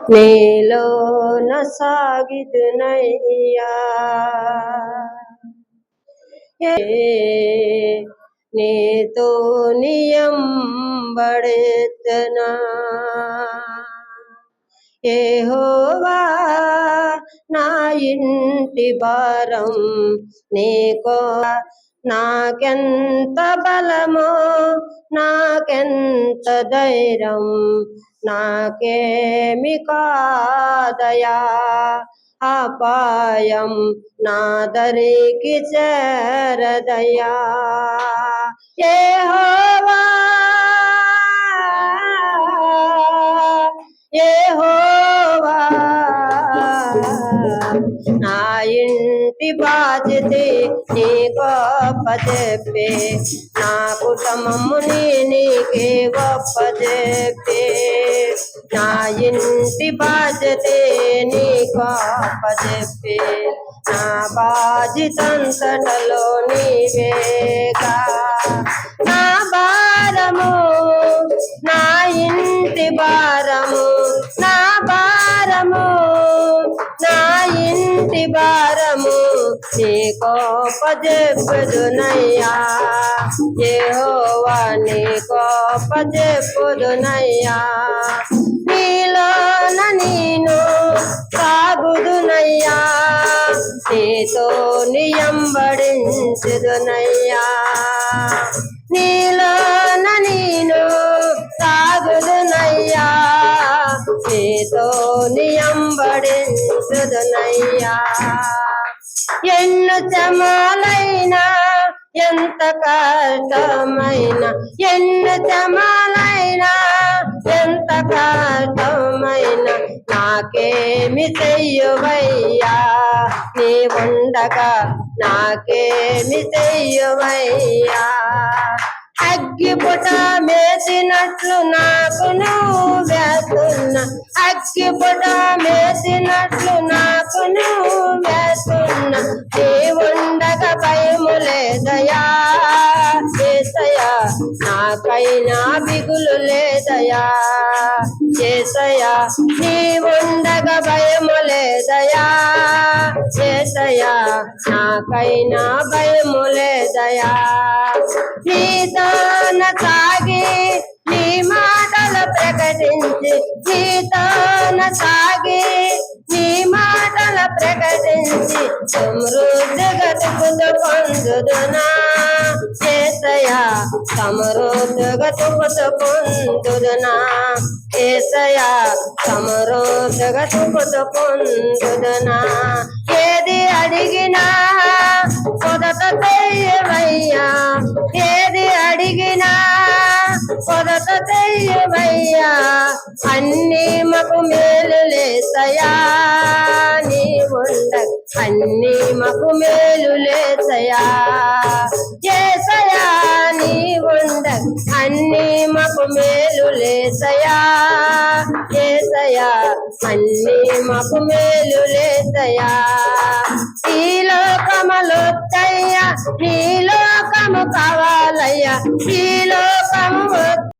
నీలోన సాగిదునయ్యా నీతో నియంబడెదనా యెహోవా నా ఇంటి భారం నీకో నాకెంత బలమో నాకెంత ధైర్యం నాకేమి కాదయా అపాయం నా దరికి చేరదయా యెహోవా యెహోవా నా ఇంటి బాధ్యతే నీకు అప్పజెప్పే నా కుటుంబముని నీకే గొప్పజెప్పే నా ఇంటి బాధ్యతే నీకు అప్పజెప్పే నా బాధ్యతంతటలో నీవేగా నా భారము నా ఇంటి భారము నా భారము నా ఇంటి భారము నీకోపజెప్పుదునయ్యా యెహోవా నీకోపజెప్పుదునయ్యా నీలోన నేను సాగుదునయ్యా నీతో నియంబడించుదునయ్యా నీలోన నేను సాగుదునయ్యా నీతో నియంబడించుదునయ్యా ఎన్ను శ్రమలైనా ఎంత కష్టమైనా ఎన్ను శ్రమలైనా ఎంత కష్టమైనా నాకేమి చెయ్యువయ్యా నీ ఉండగా నాకేమి చెయ్యువయ్యా అగ్గిపుట మేసినట్లు నాకు నువ్వు వేస్తున్నా అగ్గిపుట మేసినట్లు నాకు నువ్వు వేస్తున్నా నీ ఉండగా భయము లేదయా యేసయ్యా నాకైనా బిగులు లేదయా యేసయ్యా నీ ఉండగా భయము లేదయా యేసయ్యా నాకైనా భయము లేదయా నీతోన సాగి నీ మాటలు ప్రకటించి నీతోన సాగి నీ మాటలు ప్రకటించి సమృద్ధిగా తుపుతూ పొందుదునా యేసయ్యా సమృద్ధిగా తుపుతూ పొందుదునా యేసయ్యా సమృద్ధిగా తుపుతూ పొందుదునా ఏది అడిగినా మొదట చెయ్యవయ్యా ఏది అడిగినా మొదట చెయ్యవయ్యా అన్ని మాకు మేలు లేసయా నీ ఉండ అన్ని మాకు మేలు లేసయా యేసయ్యా నీ ఉండ అన్ని మాకు మేలు లేసయా యేసయ్యా అన్ని మాకు మేలు లేసయా ఈ లోకములొద్దయ్యా నీ లోకము కావాలయ్యా ఈ లోకము